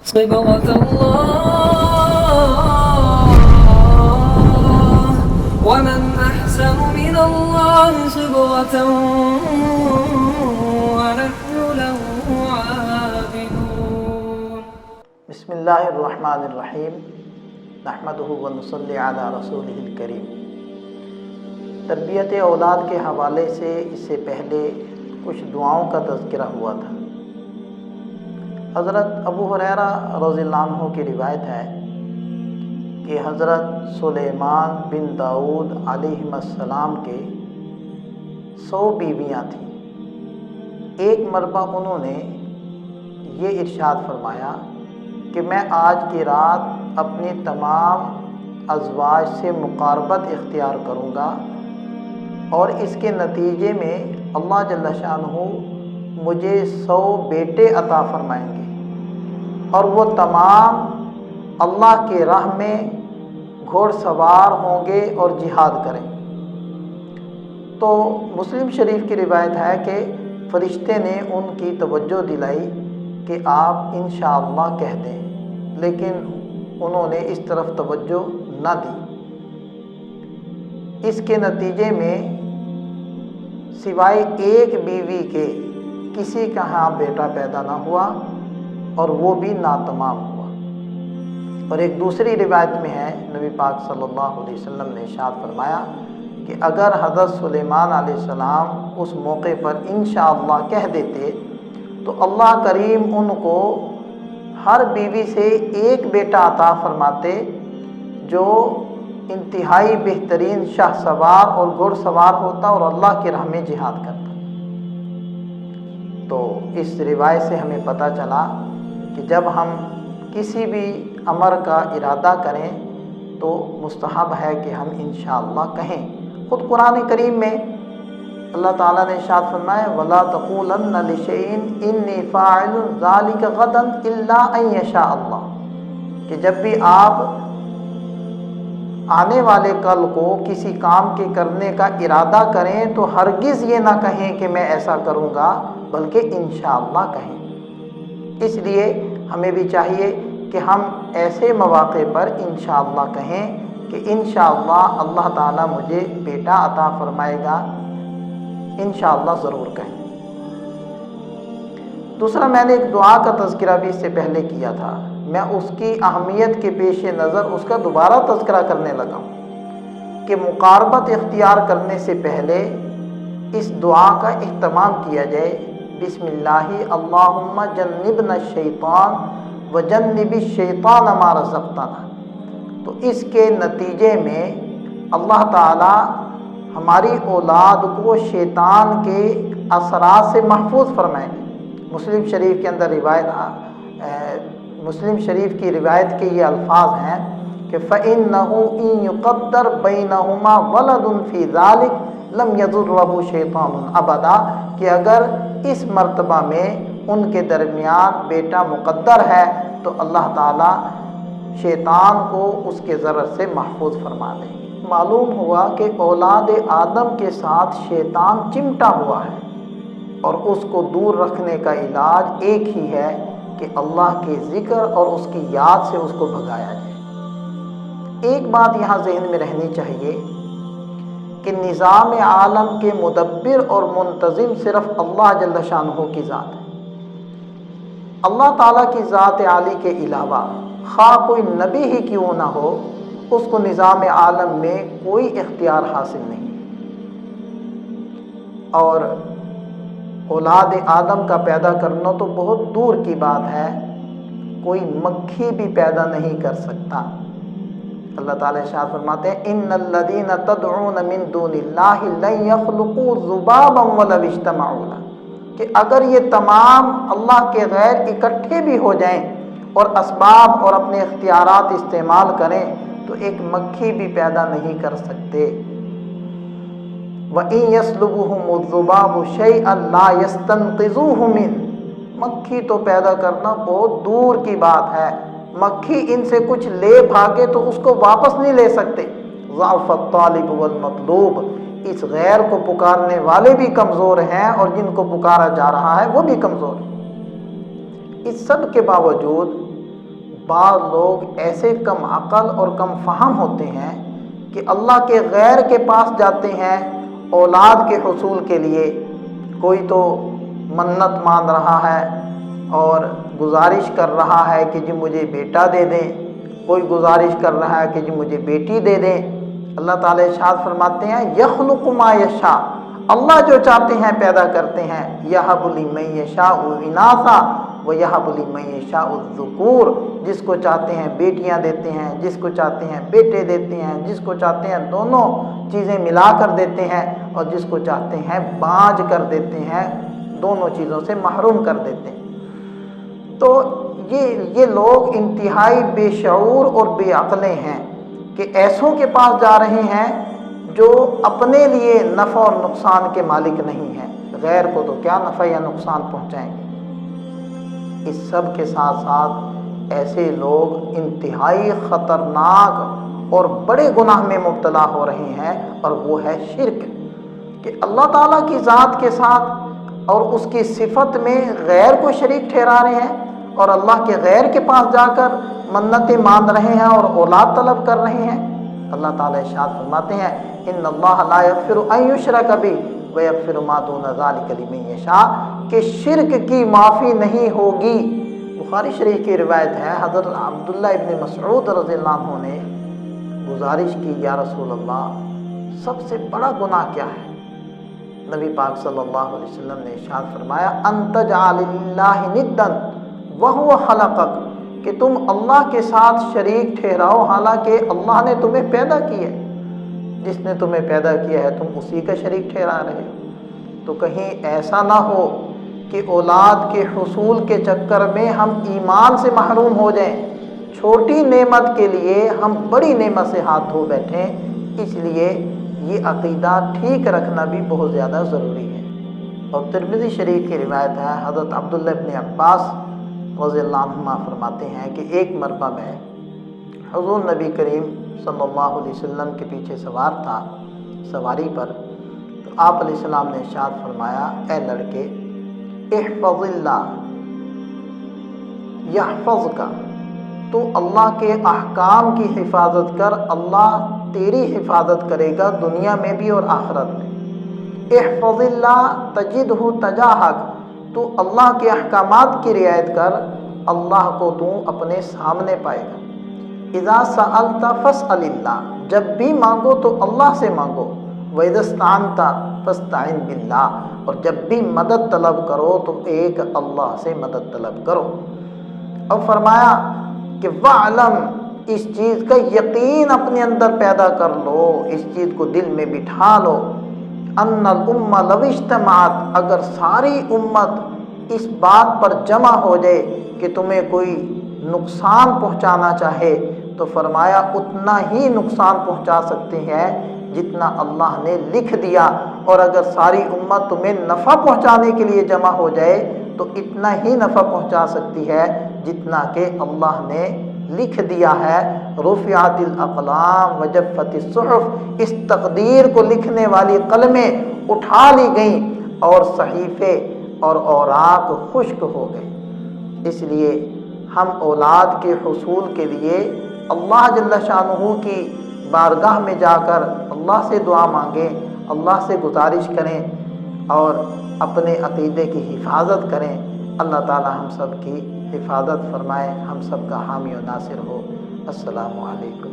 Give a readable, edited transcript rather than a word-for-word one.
صبغة الله ومن أحسن من الله صبغة ونحن له عابدون. بسم اللہ الرحمن الرحیم نحمدہ ونصلی علی رسولہ الکریم۔ تربیت اولاد کے حوالے سے اس سے پہلے کچھ دعاؤں کا تذکرہ ہوا تھا۔ حضرت ابو ہریرہ رضی اللہ عنہ کی روایت ہے کہ حضرت سلیمان بن داؤد علیہ السلام کے 100 بیویاں تھیں۔ ایک مرتبہ انہوں نے یہ ارشاد فرمایا کہ میں آج کی رات اپنی تمام ازواج سے مقاربت اختیار کروں گا اور اس کے نتیجے میں اللہ جل شانہ مجھے 100 بیٹے عطا فرمائیں گے اور وہ تمام اللہ کے راہ میں گھوڑ سوار ہوں گے اور جہاد کریں۔ تو مسلم شریف کی روایت ہے کہ فرشتے نے ان کی توجہ دلائی کہ آپ انشاءاللہ کہہ دیں، لیکن انہوں نے اس طرف توجہ نہ دی۔ اس کے نتیجے میں سوائے ایک بیوی کے کسی کا ہاں بیٹا پیدا نہ ہوا اور وہ بھی ناتمام ہوا۔ اور ایک دوسری روایت میں ہے، نبی پاک صلی اللہ علیہ وسلم نے ارشاد فرمایا کہ اگر حضرت سلیمان علیہ السلام اس موقع پر انشاءاللہ کہہ دیتے تو اللہ کریم ان کو ہر بیوی سے ایک بیٹا عطا فرماتے جو انتہائی بہترین شاہ سوار اور گھوڑ سوار ہوتا اور اللہ کی راہ میں جہاد کرتا۔ تو اس روایت سے ہمیں پتہ چلا کہ جب ہم کسی بھی امر کا ارادہ کریں تو مستحب ہے کہ ہم انشاءاللہ کہیں۔ خود قرآن کریم میں اللہ تعالیٰ نے ارشاد فرمایا وَلَا تَقُولَنَّ لِشَيْءٍ إِنِّي فَاعِلٌ ذَلِكَ غَدًا إِلَّا أَن يَشَاءَ اللَّهُ، کہ جب بھی آپ آنے والے کل کو کسی کام کے کرنے کا ارادہ کریں تو ہرگز یہ نہ کہیں کہ میں ایسا کروں گا، بلکہ انشاءاللہ کہیں۔ اس لیے ہمیں بھی چاہیے کہ ہم ایسے مواقع پر انشاءاللہ کہیں کہ انشاءاللہ اللہ تعالیٰ مجھے بیٹا عطا فرمائے گا، انشاءاللہ ضرور کہیں۔ دوسرا، میں نے ایک دعا کا تذکرہ بھی اس سے پہلے کیا تھا، میں اس کی اہمیت کے پیش نظر اس کا دوبارہ تذکرہ کرنے لگا ہوں کہ مقاربت اختیار کرنے سے پہلے اس دعا کا اہتمام کیا جائے، بسم اللہ اللہم جنبنا الشیطان وجنب الشیطان ما رزقتنا۔ تو اس کے نتیجے میں اللہ تعالی ہماری اولاد کو شیطان کے اثرات سے محفوظ فرمائیں گے۔ مسلم شریف کے اندر مسلم شریف کی روایت کے یہ الفاظ ہیں کہ فَإِنَّهُ إِن يُقَدَّرْ بَيْنَهُمَا وَلَدٌ فِي ذَلِكَ لَمْ يَضُرَّهُ شَيْطَانٌ أَبَدًا، کہ اگر اس مرتبہ میں ان کے درمیان بیٹا مقدر ہے تو اللہ تعالیٰ شیطان کو اس کے ضرر سے محفوظ فرما دیں گے۔ معلوم ہوا کہ اولاد آدم کے ساتھ شیطان چمٹا ہوا ہے اور اس کو دور رکھنے کا علاج ایک ہی ہے کہ اللہ کے ذکر اور اس کی یاد سے اس کو بھگایا جائے۔ ایک بات یہاں ذہن میں رہنی چاہیے کہ نظام عالم کے مدبر اور منتظم صرف اللہ جل شانہ کی ذات ہے۔ اللہ تعالیٰ کی ذات عالی کے علاوہ خواہ کوئی نبی ہی کیوں نہ ہو، اس کو نظام عالم میں کوئی اختیار حاصل نہیں۔ اور اولاد آدم کا پیدا کرنا تو بہت دور کی بات ہے، کوئی مکھی بھی پیدا نہیں کر سکتا۔ اللہ تعالیٰ ارشاد فرماتے ہیں ان الذین تدعون من دون اللہ لن یخلقوا ذبابا ولو اجتمعوا لہ، کہ اگر یہ تمام اللہ کے غیر اکٹھے بھی ہو جائیں اور اسباب اور اپنے اختیارات استعمال کریں تو ایک مکھی بھی پیدا نہیں کر سکتے۔ وَإِن يَسْلُبُهُمُ الذُّبَابُ شَيْئًا لَا يَسْتَنقِذُوهُ مِنْهُ، مکھی تو پیدا کرنا بہت دور کی بات ہے، مکھی ان سے کچھ لے بھاگے تو اس کو واپس نہیں لے سکتے۔ ضعف الطالب والمطلوب، اس غیر کو پکارنے والے بھی کمزور ہیں اور جن کو پکارا جا رہا ہے وہ بھی کمزور ہیں۔ اس سب کے باوجود بعض لوگ ایسے کم عقل اور کم فہم ہوتے ہیں کہ اللہ کے غیر کے پاس جاتے ہیں اولاد کے حصول کے لیے۔ کوئی تو منت مان رہا ہے اور گزارش کر رہا ہے کہ جی مجھے بیٹا دے دیں، کوئی گزارش کر رہا ہے کہ جی مجھے بیٹی دے دیں۔ اللہ تعالیٰ ارشاد فرماتے ہیں یخلق ما یشاء، اللہ جو چاہتے ہیں پیدا کرتے ہیں۔ یہب لمن یشاء اناثا ویہب لمن یشاء الذکور، جس کو چاہتے ہیں بیٹیاں دیتے ہیں، جس کو چاہتے ہیں بیٹے دیتے ہیں، جس کو چاہتے ہیں دونوں چیزیں ملا کر دیتے ہیں، اور جس کو چاہتے ہیں باج کر دیتے ہیں، دونوں چیزوں سے محروم کر دیتے ہیں۔ تو یہ لوگ انتہائی بے شعور اور بے عقلیں ہیں کہ ایسوں کے پاس جا رہے ہیں جو اپنے لیے نفع اور نقصان کے مالک نہیں ہیں، غیر کو تو کیا نفع یا نقصان پہنچائیں گے۔ اس سب کے ساتھ ساتھ ایسے لوگ انتہائی خطرناک اور بڑے گناہ میں مبتلا ہو رہے ہیں، اور وہ ہے شرک، کہ اللہ تعالیٰ کی ذات کے ساتھ اور اس کی صفت میں غیر کو شریک ٹھہرا رہے ہیں، اور اللہ کے غیر کے پاس جا کر منتیں مان رہے ہیں اور اولاد طلب کر رہے ہیں۔ اللہ تعالیٰ ارشاد فرماتے ہیں ان اللہ لا یغفر ان یشرک بہ ویغفر ما دون ذلک لمن یشاء، کہ شرک کی معافی نہیں ہوگی۔ بخاری شریف کی روایت ہے، حضرت عبداللہ ابن مسعود رضی اللہ عنہ نے گزارش کی یا رسول اللہ سب سے بڑا گناہ کیا ہے؟ نبی پاک صلی اللہ علیہ وسلم نے ارشاد فرمایا ان تجعل للہ ندا وہو خلقک، کہ تم اللہ کے ساتھ شریک ٹھہراؤ حالانکہ اللہ نے تمہیں پیدا کیا ہے۔ جس نے تمہیں پیدا کیا ہے تم اسی کا شریک ٹھہرا رہے ہو۔ تو کہیں ایسا نہ ہو کہ اولاد کے حصول کے چکر میں ہم ایمان سے محروم ہو جائیں، چھوٹی نعمت کے لیے ہم بڑی نعمت سے ہاتھ دھو بیٹھیں۔ اس لیے یہ عقیدہ ٹھیک رکھنا بھی بہت زیادہ ضروری ہے۔ اور ترمذی شریف کی روایت ہے، حضرت عبداللہ ابن عباس رضی اللہ عنہما فرماتے ہیں کہ ایک مرتبہ میں حضور نبی کریم صلی اللہ علیہ وسلم کے پیچھے سوار تھا سواری پر، تو آپ علیہ السلام نے ارشاد فرمایا اے لڑکے احفظ اللہ یحفظک، تو اللہ کے احکام کی حفاظت کر، اللہ تیری حفاظت کرے گا دنیا میں بھی اور آخرت میں۔ احفظ اللہ تجدہ تجاہک، تو اللہ کے احکامات کی رعایت کر، اللہ کو تو اپنے سامنے پائے گا۔ اذا سألت فاسأل اللہ، جب بھی مانگو تو اللہ سے مانگو۔ وَإِذَا اسْتَعَنْتَ فَاسْتَعِنْ بِاللَّهِ، اور جب بھی مدد طلب کرو تو ایک اللہ سے مدد طلب کرو۔ اور فرمایا کہ وَعْلَمْ، اس چیز کا یقین اپنے اندر پیدا کر لو، اس چیز کو دل میں بٹھا لو، ان الامہ لو اجتمعت، اگر ساری امت اس بات پر جمع ہو جائے کہ تمہیں کوئی نقصان پہنچانا چاہے تو فرمایا اتنا ہی نقصان پہنچا سکتے ہیں جتنا اللہ نے لکھ دیا، اور اگر ساری امت تمہیں نفع پہنچانے کے لیے جمع ہو جائے تو اتنا ہی نفع پہنچا سکتی ہے جتنا کہ اللہ نے لکھ دیا ہے۔ رفعت الاقلام وجفت الصحف، اس تقدیر کو لکھنے والی قلمیں اٹھا لی گئیں اور صحیفے اور اوراق خشک ہو گئے۔ اس لیے ہم اولاد کے حصول کے لیے اللہ جل شانہ کی بارگاہ میں جا کر اللہ سے دعا مانگیں، اللہ سے گزارش کریں اور اپنے عقیدے کی حفاظت کریں۔ اللہ تعالی ہم سب کی حفاظت فرمائے، ہم سب کا حامی و ناصر ہو۔ السلام علیکم۔